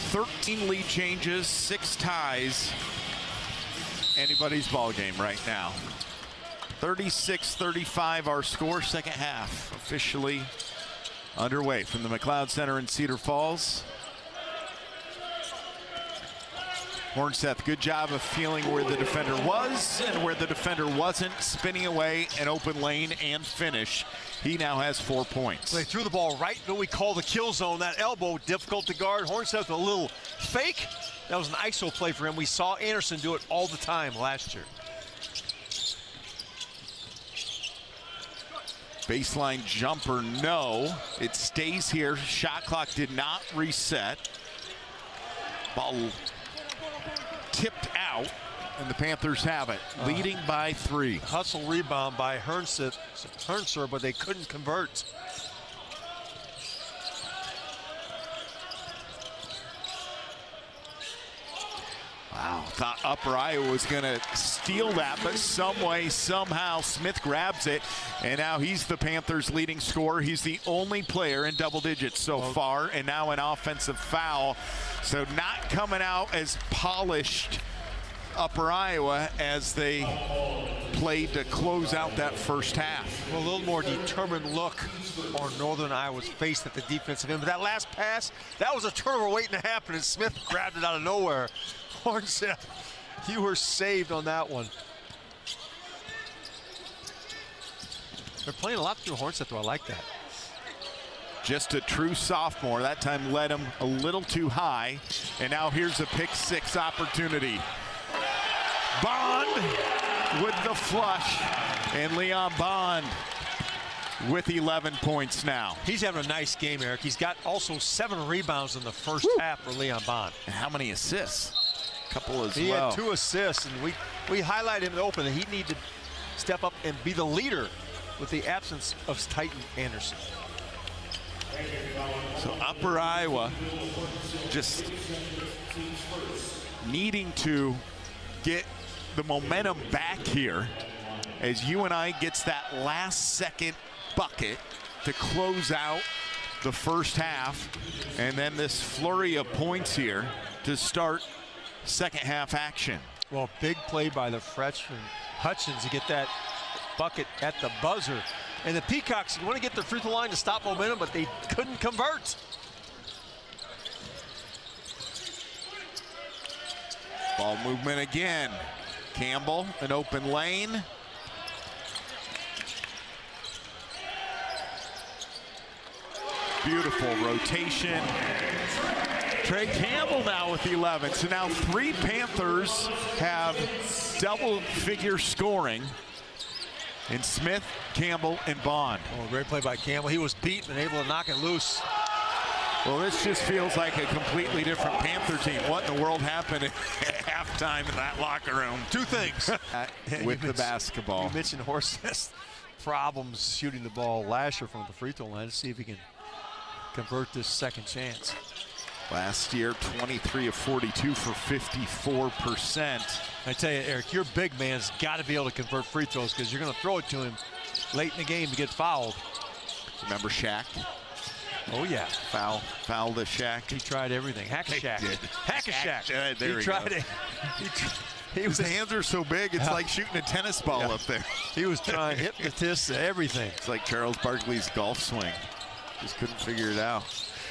13 lead changes, 6 ties. Anybody's ball game right now. 36-35 our score. Second half officially underway from the McLeod Center in Cedar Falls. Hornseth, good job of feeling where the defender was and where the defender wasn't, spinning away an open lane and finish. He now has 4 points. They threw the ball right in what we call the kill zone. That elbow, difficult to guard. Hornseth with a little fake. That was an ISO play for him. We saw Anderson do it all the time last year. Baseline jumper, no. It stays here. Shot clock did not reset. Ball tipped out, and the Panthers have it, leading by 3. Hustle rebound by Hernser, but they couldn't convert. Wow, thought Upper Iowa was going to steal that, but some way, somehow, Smith grabs it, and now he's the Panthers' leading scorer. He's the only player in double digits so far, and now an offensive foul. So not coming out as polished Upper Iowa as they played to close out that first half. Well, a little more determined look on Northern Iowa's face at the defensive end. But that last pass, that was a turnover waiting to happen, and Smith grabbed it out of nowhere. Hornseth, you were saved on that one. They're playing a lot through Hornseth, though. I like that. Just a true sophomore. That time led him a little too high. And now here's a pick 6 opportunity. Bond with the flush. And Leon Bond with 11 points now. He's having a nice game, Eric. He's got also 7 rebounds in the first half for Leon Bond. And how many assists? A couple as well. He had 2 assists, and we highlighted him in the open that he needed to step up and be the leader with the absence of Titan Anderson. So Upper Iowa just needing to get the momentum back here as UNI gets that last second bucket to close out the first half, and then this flurry of points here to start second half action. Well, big play by the freshman Hutchins to get that bucket at the buzzer. And the Peacocks want to get the free throw line to stop momentum, but they couldn't convert. Ball movement again. Campbell, an open lane. Beautiful rotation. Trey Campbell now with 11. So now 3 Panthers have double-figure scoring in Smith, Campbell, and Bond. Oh, great play by Campbell. He was beaten and able to knock it loose. Well, this just feels like a completely different Panther team. What in the world happened at halftime in that locker room? 2 things. With the basketball. You mentioned Horse's problems shooting the ball last year from the free throw line. Let's see if he can convert this second chance. Last year, 23 of 42 for 54%. I tell you, Eric, your big man's got to be able to convert free throws because you're going to throw it to him late in the game to get fouled. Remember Shaq? Oh, yeah. Foul to Shaq. He tried everything. Hack-a-Shack. Hack-a-Shack. There he tried it. His hands are so big, it's like shooting a tennis ball up there. He was trying hypnotist everything. It's like Charles Barkley's golf swing. Just couldn't figure it out.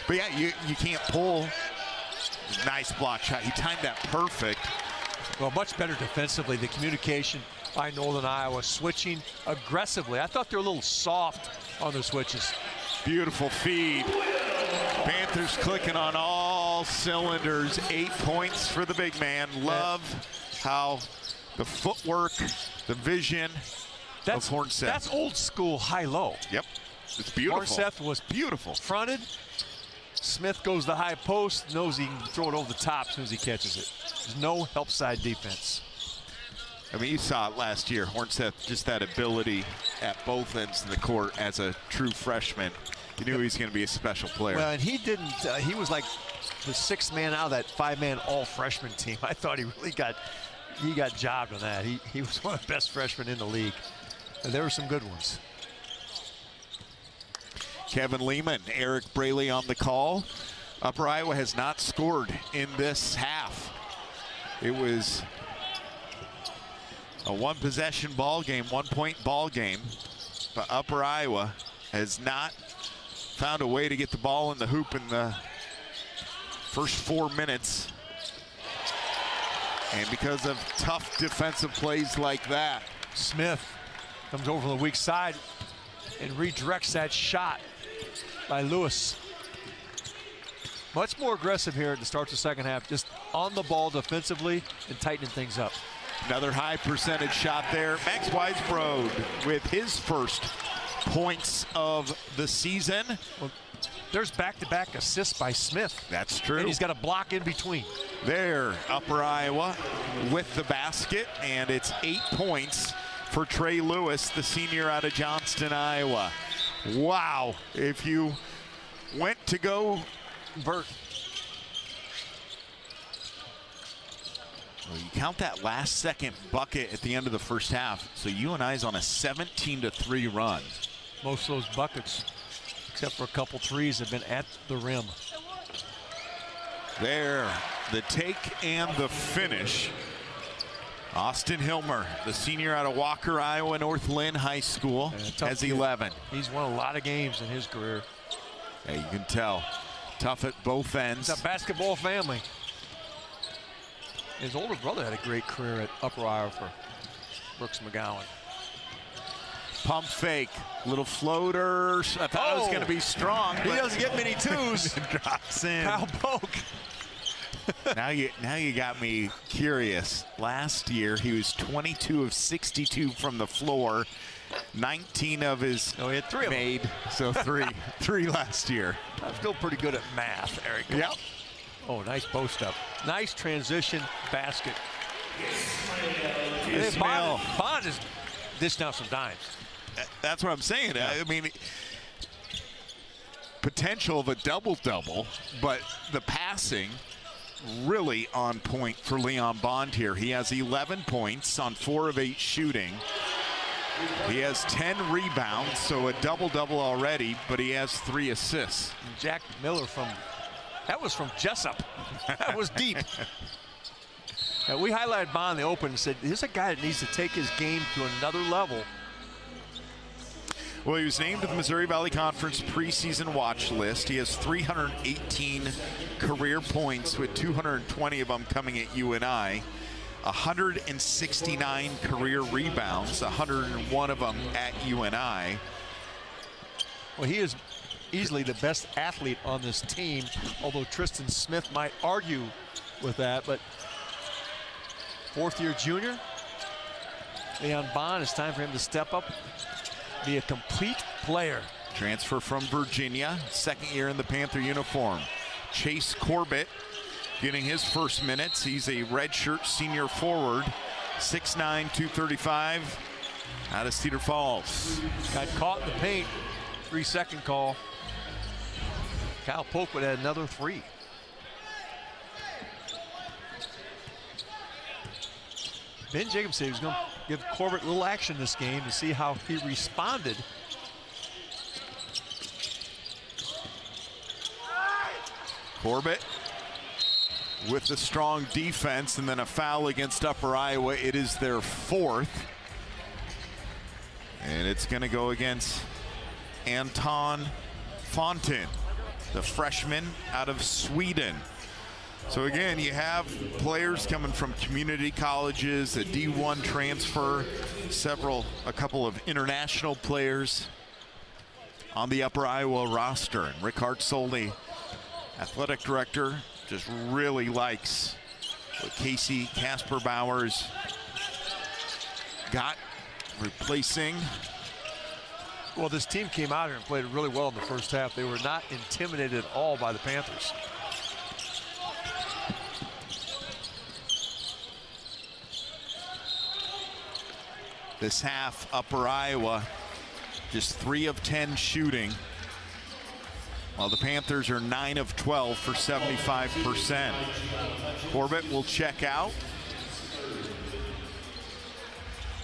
But yeah, you can't pull. Nice block shot. He timed that perfect. Well, much better defensively. The communication by Northern Iowa, switching aggressively. I thought they were a little soft on their switches. Beautiful feed. Panthers clicking on all cylinders. 8 points for the big man. Love how the footwork, the vision of Hornseth. That's old school high-low. Yep. It's beautiful. Hornseth was beautiful. Fronted. Smith goes the high post, knows he can throw it over the top as soon as he catches it. There's no help side defense. I mean, you saw it last year. Hornseth, just that ability at both ends of the court as a true freshman. You knew he was going to be a special player. Well, and he didn't, he was like the 6th man out of that 5-man all-freshman team. I thought he really got jobbed on that. He was one of the best freshmen in the league. And there were some good ones. Kevin Lehman, Eric Braley on the call. Upper Iowa has not scored in this half. It was a one-possession ball game, one-point ball game, but Upper Iowa has not found a way to get the ball in the hoop in the first 4 minutes. And because of tough defensive plays like that, Smith comes over from the weak side and redirects that shot by Lewis. Much more aggressive here at the start of the second half, just on the ball defensively and tightening things up. Another high percentage shot there. Max Weisbrod with his first points of the season. Well, there's back-to-back assists by Smith. That's true. And he's got a block in between. There, Upper Iowa with the basket, and it's 8 points for Trey Lewis, the senior out of Johnston, Iowa. Wow, if you went to go Bert. Well, you count that last second bucket at the end of the first half, so UNI's on a 17-3 run. Most of those buckets, except for a couple threes, have been at the rim. There, the take and the finish. Austin Hilmer, the senior out of Walker, Iowa North Lynn High School, has 11. He's won a lot of games in his career. Yeah, you can tell. Tough at both ends. It's a basketball family. His older brother had a great career at Upper Iowa for Brooks McGowan. Pump fake, little floaters. I thought it was going to be strong. He doesn't get many twos. Drops in. Kyle Polk. Now you got me curious. Last year he was 22 of 62 from the floor. 19 of his he had 3 made. So three last year. I'm still pretty good at math, Eric. Yep. Oh, nice post up. Nice transition basket. Ismail. Bond is dishing out some dimes. That's what I'm saying. Yeah. I mean, potential of a double-double, but the passing really on point for Leon Bond here. He has 11 points on 4 of 8 shooting. He has 10 rebounds, so a double-double already, but he has 3 assists. Jack Miller that was from Jessup. That was deep. We highlighted Bond in the open and said, here's a guy that needs to take his game to another level. Well, he was named to the Missouri Valley Conference preseason watch list. He has 318 career points, with 220 of them coming at UNI. 169 career rebounds, 101 of them at UNI. Well, he is easily the best athlete on this team, although Tristan Smith might argue with that. But fourth-year junior, Leon Bond, it's time for him to step up, be a complete player. Transfer from Virginia, second year in the Panther uniform. Chase Corbett getting his first minutes. He's a redshirt senior forward, 6'9", 235, out of Cedar Falls. Got caught in the paint, 3-second call. Kyle Polk would add another 3. Ben Jacobs said he was going to give Corbett a little action this game to see how he responded. Corbett with the strong defense, and then a foul against Upper Iowa. It is their 4th. And it's going to go against Anton Fonten, the freshman out of Sweden. So again, you have players coming from community colleges, a D1 transfer, a couple of international players on the Upper Iowa roster. And Rick Hartzell, athletic director, just really likes what Casey Kasper-Bauer's got replacing. Well, this team came out here and played really well in the first half. They were not intimidated at all by the Panthers. This half, Upper Iowa, just 3 of 10 shooting, while the Panthers are 9 of 12 for 75%. Corbett will check out.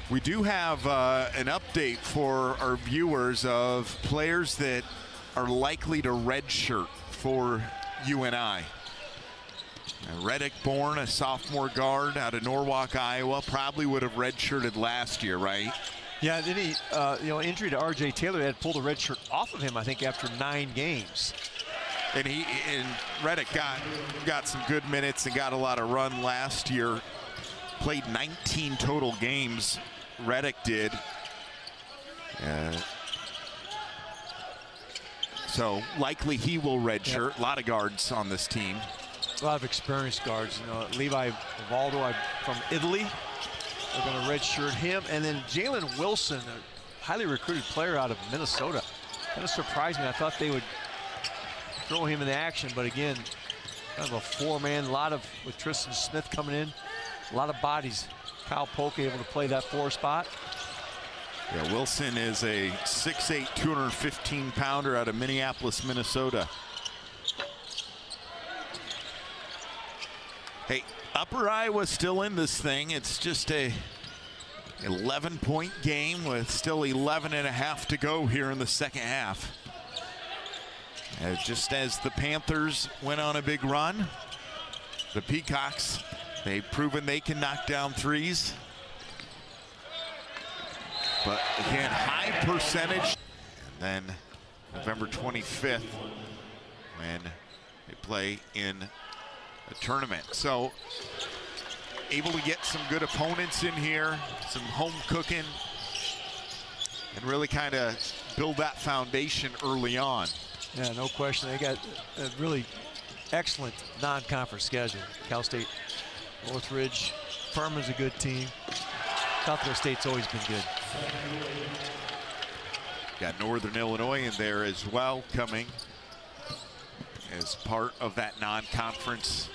We do have an update for our viewers of players that are likely to redshirt for UNI. Reddick born, a sophomore guard out of Norwalk, Iowa. Probably would have redshirted last year, right? Yeah, then he, injury to R.J. Taylor had pulled a red shirt off of him, I think, after 9 games. And Reddick got some good minutes and got a lot of run last year. Played 19 total games, Reddick did. So likely he will redshirt. Yep. A lot of guards on this team. A lot of experienced guards. Levi Valdo from Italy. They're going to redshirt him. And then Jalen Wilson, a highly recruited player out of Minnesota. Kind of surprised me. I thought they would throw him in the action, but again, kind of a 4-man, with Tristan Smith coming in, a lot of bodies. Kyle Polk able to play that 4 spot. Yeah, Wilson is a 6'8", 215-pounder out of Minneapolis, Minnesota. Hey, Upper Iowa still in this thing. It's just a 11-point game with still 11 and a half to go here in the second half. Just as the Panthers went on a big run, the Peacocks, they've proven they can knock down threes. But again, high percentage. And then November 25th, when they play in a tournament. So able to get some good opponents in here, some home cooking, and really kind of build that foundation early on. Yeah, no question. They got a really excellent non-conference schedule. Cal State, Northridge, Furman's a good team. Southwest State's always been good. Got Northern Illinois in there as well, coming as part of that non-conference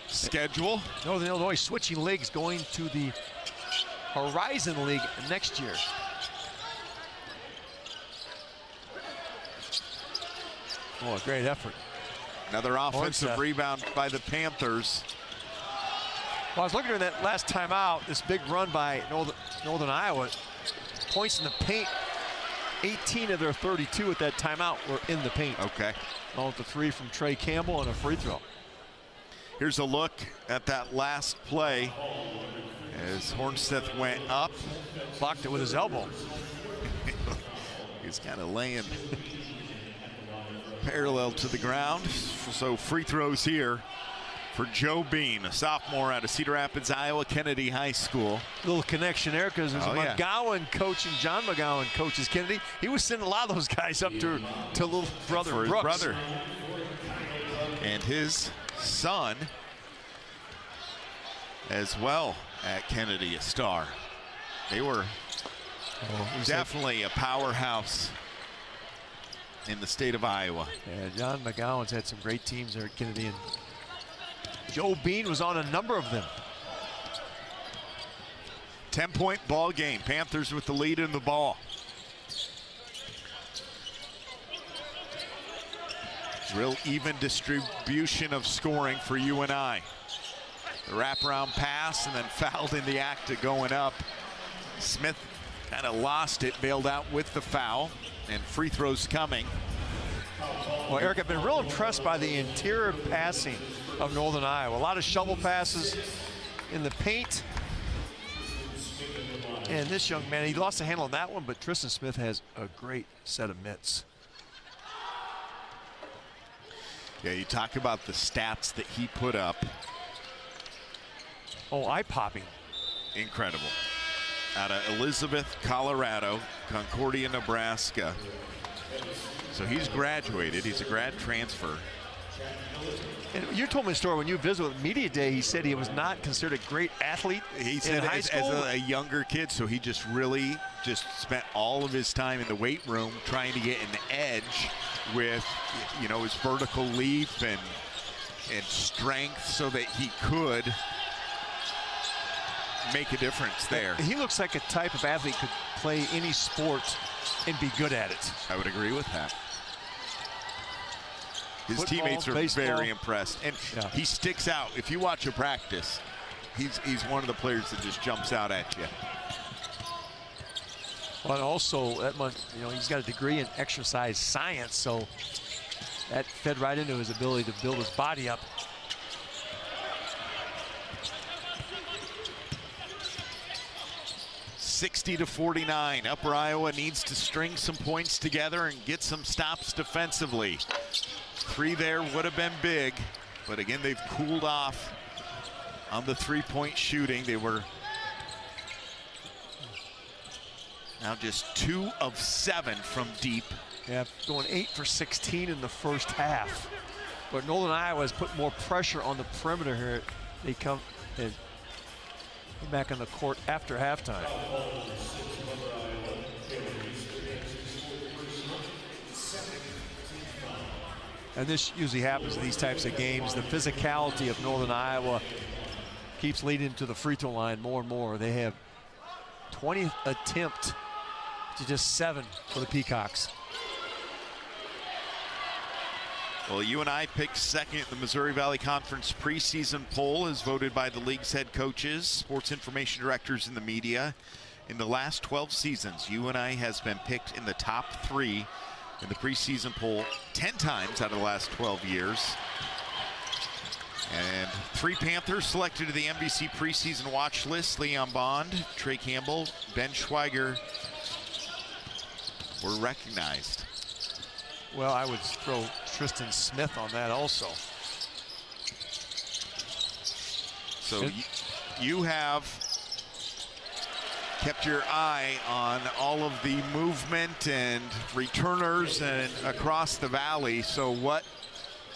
schedule. Northern Illinois switching leagues, going to the Horizon League next year. Oh, a great effort. Another offensive rebound by the Panthers. Well, I was looking during that last timeout, this big run by Northern Iowa. Points in the paint, 18 of their 32 at that timeout were in the paint. Okay. Along with the 3 from Trey Campbell and a free throw. Here's a look at that last play as Hornstedt went up. Blocked it with his elbow. He's kind of laying parallel to the ground. So free throws here for Joe Bean, a sophomore out of Cedar Rapids, Iowa, Kennedy High School. Little connection there, because there's McGowan coaching. John McGowan coaches Kennedy. He was sending a lot of those guys up to little brother for his Brooks. Brother. And his son as well at Kennedy, a star. They were definitely a powerhouse in the state of Iowa. Yeah, John McGowan's had some great teams there at Kennedy, and Joe Bean was on a number of them. 10-point ball game. Panthers with the lead in the ball. Real even distribution of scoring for UNI. The wraparound pass and then fouled in the act of going up. Smith kind of lost it, bailed out with the foul, and free throws coming. Well, Eric, I've been real impressed by the interior passing of Northern Iowa. A lot of shovel passes in the paint. And this young man, he lost the handle on that one, but Tristan Smith has a great set of mitts. Yeah, you talk about the stats that he put up. Oh, eye-popping. Incredible. Out of Elizabeth, Colorado, Concordia, Nebraska. So he's graduated. He's a grad transfer. And you told me a story when you visited with Media Day. He said he was not considered a great athlete he said in high school. As a younger kid, so he just really spent all of his time in the weight room trying to get an edge with, his vertical leap and strength so that he could make a difference there. He looks like a type of athlete could play any sport and be good at it. I would agree with that. His Football, teammates are baseball. very impressed, and he sticks out. If you watch a practice, he's one of the players that just jumps out at you. But also, that much, he's got a degree in exercise science, so that fed right into his ability to build his body up. (60-49). Upper Iowa needs to string some points together and get some stops defensively. 3 there would have been big, but again, they've cooled off on the three-point shooting. They were now just 2 of 7 from deep. Yeah, going 8 for 16 in the first half. But Northern Iowa has put more pressure on the perimeter here. They come and back on the court after halftime. And this usually happens in these types of games. The physicality of Northern Iowa keeps leading to the free throw line more and more. They have 20 attempt to just 7 for the Peacocks. Well, UNI picked second in the Missouri Valley Conference preseason poll as voted by the league's head coaches, sports information directors, and the media. In the last 12 seasons, UNI has been picked in the top 3 in the preseason poll 10 times out of the last 12 years. And 3 Panthers selected to the NBC preseason watch list: Leon Bond, Trey Campbell, Ben Schweiger were recognized. Well, I would throw Tristan Smith on that also. So you have kept your eye on all of the movement and returners and across the valley. So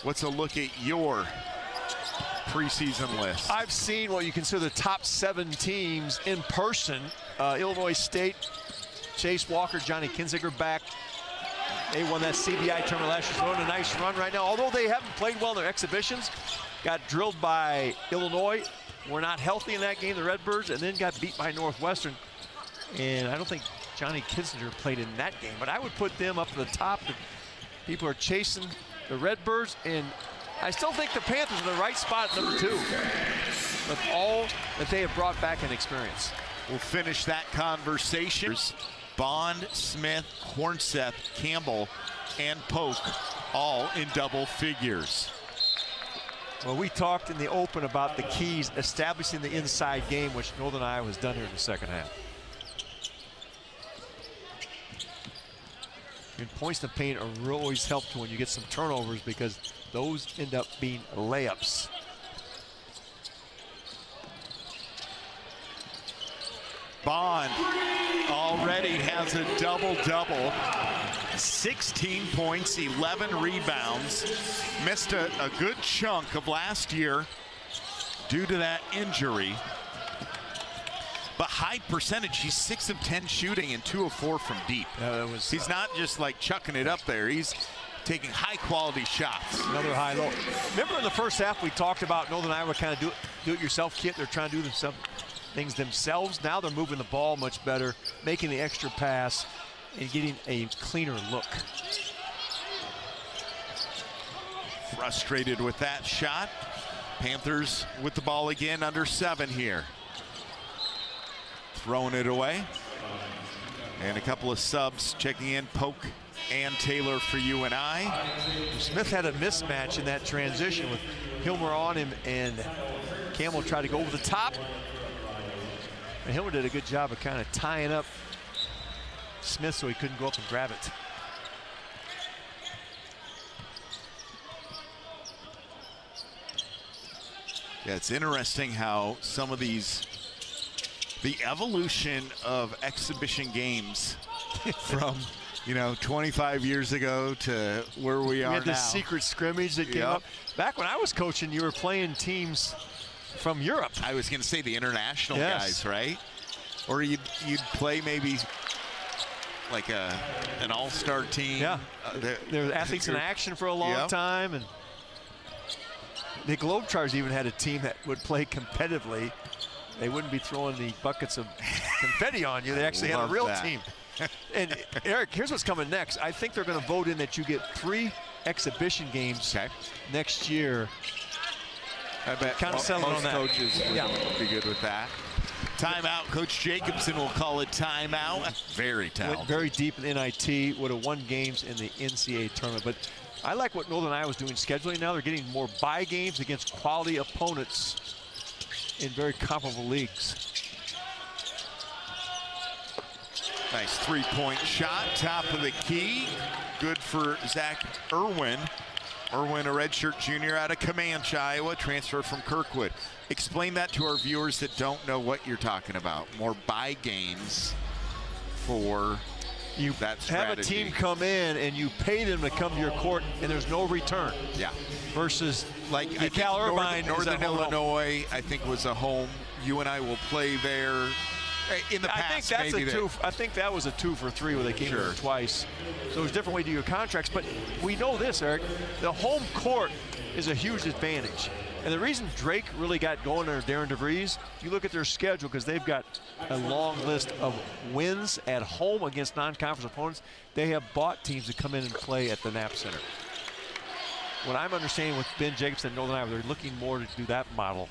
what's a look at your preseason list? I've seen what you consider the top 7 teams in person. Illinois State, Chase Walker, Johnny Kinziger back. They won that CBI tournament last year, so on a nice run right now. Although they haven't played well in their exhibitions, got drilled by Illinois, were not healthy in that game, the Redbirds, and then got beat by Northwestern. And I don't think Johnny Kinziger played in that game, but I would put them up to the top. People are chasing the Redbirds, and I still think the Panthers are in the right spot at number 2. With all that they have brought back in experience. We'll finish that conversation. Bond, Smith, Hornseth, Campbell, and Polk all in double figures. Well, we talked in the open about the keys establishing the inside game, which Northern Iowa has done here in the second half. And points to paint are always helpful when you get some turnovers because those end up being layups. Bond already has a double-double. 16 points, 11 rebounds. Missed a good chunk of last year due to that injury. But high percentage, he's 6 of 10 shooting and 2 of 4 from deep. He's not just like chucking it up there. He's taking high-quality shots. Another high low. Remember in the first half we talked about Northern Iowa kind of do-it-yourself kit. They're trying to do things themselves. Now they're moving the ball much better, making the extra pass, and getting a cleaner look. Frustrated with that shot. Panthers with the ball again, under 7 here. Throwing it away. And a couple of subs checking in, Polk and Taylor for UNI. Smith had a mismatch in that transition with Hilmer on him, and Campbell tried to go over the top. And Hilmer did a good job of kind of tying up Smith so he couldn't go up and grab it. Yeah, it's interesting how some of these, the evolution of exhibition games from, 25 years ago to where we are now. We had this secret scrimmage that came up. Back when I was coaching, you were playing teams from Europe. I was going to say the international guys, right? Or you'd play maybe like an all-star team. Yeah, there were athletes in action for a long time, and the Globetrotters even had a team that would play competitively. They wouldn't be throwing the buckets of confetti on you. They actually had a real team. And Eric, here's what's coming next. I think they're going to vote in that you get 3 exhibition games next year. I bet kind of settling on that. Coaches would be good with that. Timeout. Coach Jacobson will call it timeout. Very talented. Went very deep in NIT. Would have won games in the NCAA tournament. But I like what Northern Iowa's doing scheduling now. They're getting more bye games against quality opponents in very comparable leagues. Nice three-point shot, top of the key. Good for Zach Irwin. Irwin, a redshirt junior out of Comanche, Iowa, transfer from Kirkwood. Explain that to our viewers that don't know what you're talking about. More bye games for that strategy. Have a team come in and you pay them to come to your court and there's no return. Yeah. Versus like Cal Irvine, Northern Illinois, I think was a home. You and I will play there. In the past, I think that was a 2 for 3 where they came here twice. So there's a different way to do your contracts. But we know this, Eric, the home court is a huge advantage. And the reason Drake really got going under Darren DeVries, you look at their schedule because they've got a long list of wins at home against non-conference opponents. They have bought teams to come in and play at the Knapp Center. What I'm understanding with Ben Jacobson and Northern Iowa, they're looking more to do that model.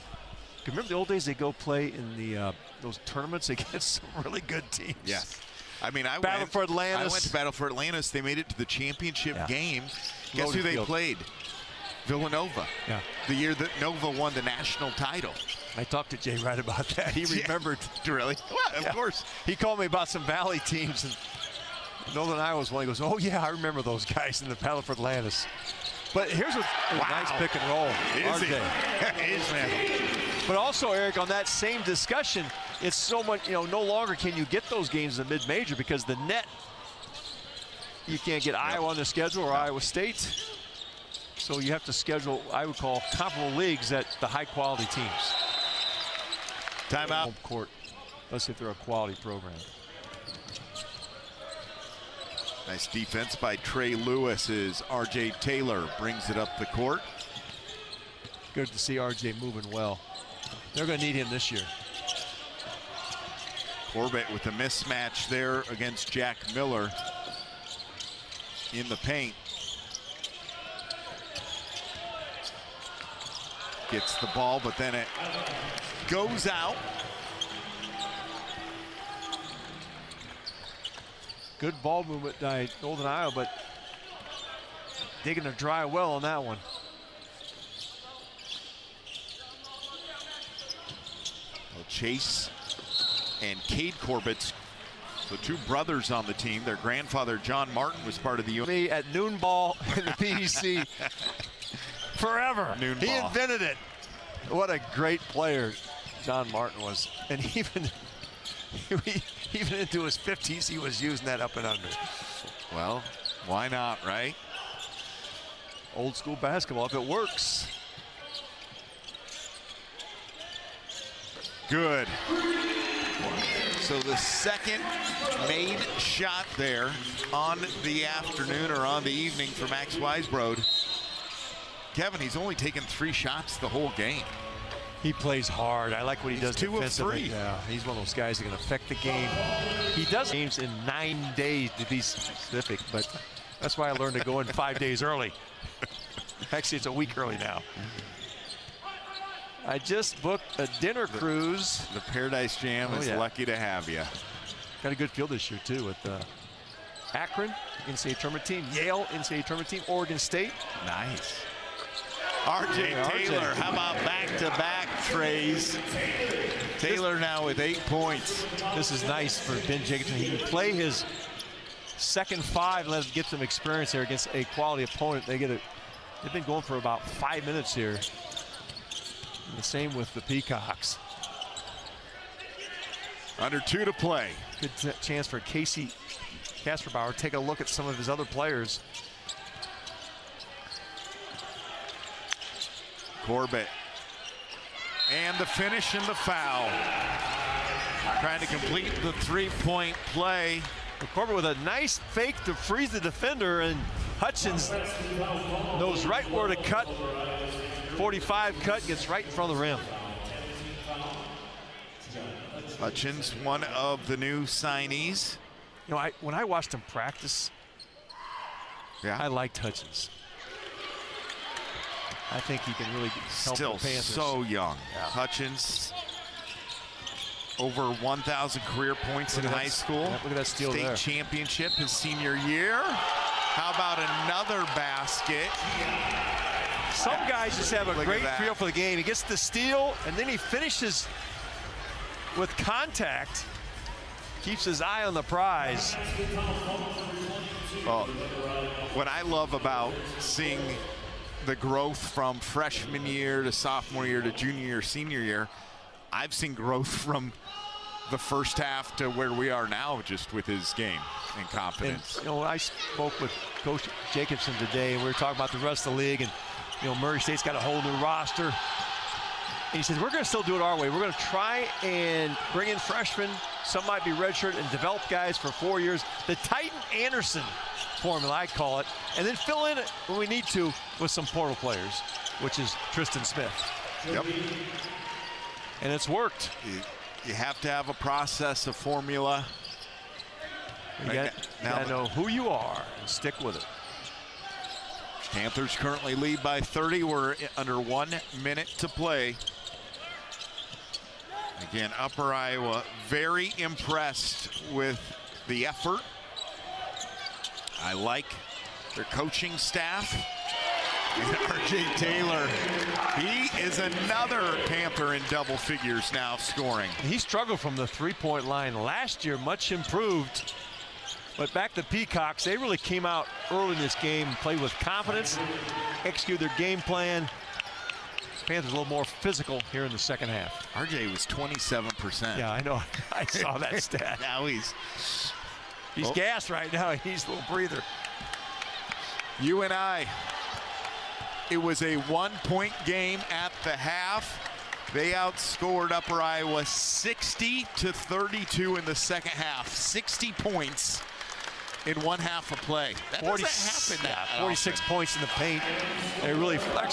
Remember the old days they go play in the those tournaments against some really good teams. Yes. I mean, I went to Battle for Atlantis. They made it to the championship game. Guess who they played? Villanova. Yeah. The year that Nova won the national title. I talked to Jay Wright about that. He remembered. Really? Well, of course. He called me about some Valley teams, and Northern Iowa was one. He goes, "Oh yeah, I remember those guys in the Battle for Atlantis." But here's a nice pick and roll. RJ. But also, Eric, on that same discussion, it's so much, no longer can you get those games in the mid-major because the net, you can't get Iowa on the schedule or Iowa State. So you have to schedule, I would call, comparable leagues at the high-quality teams. Timeout. Home court. Let's see if they're a quality program. Nice defense by Trey Lewis as R.J. Taylor brings it up the court. Good to see R.J. moving well. They're going to need him this year. Corbett with a mismatch there against Jack Miller in the paint. Gets the ball, but then it goes out. Good ball movement by Northern Iowa, but digging a dry well on that one. Well, Chase and Cade Corbett's, the two brothers on the team. Their grandfather, John Martin, was part of the Me at noon ball in the PDC forever. Noon he ball. Invented it. What a great player John Martin was. And even into his 50s, he was using that up and under. Well, why not, right? Old school basketball, if it works. Good. So the second made shot there on the afternoon or on the evening for Max Weisbrod. Kevin, he's only taken 3 shots the whole game. He plays hard. I like what he does 2 of 3. Yeah, he's one of those guys that can affect the game. He does games in 9 days to be specific, but that's why I learned to go in 5 days early. Actually, it's a week early now. I just booked a dinner cruise. The Paradise Jam is lucky to have you. Got a good field this year, too, with Akron, NCAA tournament team, Yale, NCAA tournament team, Oregon State. Nice. R.J. Taylor, how about back-to-back trays? Taylor now with 8 points. This is nice for Ben Jacobson. He can play his second 5 and let him get some experience here against a quality opponent. They've been going for about 5 minutes here. And the same with the Peacocks. Under 2 to play. Good chance for Casey Kasperbauer to take a look at some of his other players. Corbett. And the finish and the foul. Trying to complete the 3-point play. Corbett with a nice fake to freeze the defender, and Hutchins knows right where to cut. 45 cut, gets right in front of the rim. Hutchins, one of the new signees. You know, when I watched him practice, I liked Hutchins. I think he can really help the Panthers. So young. Yeah. Hutchins, over 1,000 career points in high school. Look at that steal there. State championship his senior year. How about another basket? Some guys just have a great feel for the game. He gets the steal, and then he finishes with contact. Keeps his eye on the prize. Well, what I love about seeing the growth from freshman year to sophomore year to junior year, senior year, I've seen growth from the first half to where we are now, just with his game and confidence. And, I spoke with Coach Jacobson today, and we were talking about the rest of the league, and Murray State's got a whole new roster. And he says, we're going to still do it our way. We're going to try and bring in freshmen. Some might be redshirt, and develop guys for 4 years. The Titan Anderson formula, I call it. And then fill in when we need to with some portal players, which is Tristan Smith. Yep. And it's worked. You have to have a process, a formula. You got to know who you are and stick with it. Panthers currently lead by 30. We're under 1 minute to play. Again, Upper Iowa very impressed with the effort. I like their coaching staff. And R.J. Taylor, he is another Panther in double figures now scoring. He struggled from the three-point line last year, much improved. But back to Peacocks, they really came out early in this game, played with confidence, executed their game plan. Panthers a little more physical here in the second half. RJ was 27%. Yeah, I know. I saw that stat. Now he's gassed right now. He's a little breather. UNI, it was a 1-point game at the half. They outscored Upper Iowa 60-32 in the second half. 60 points in one half of play. That doesn't happen that 46 often. points in the paint. They really flexed.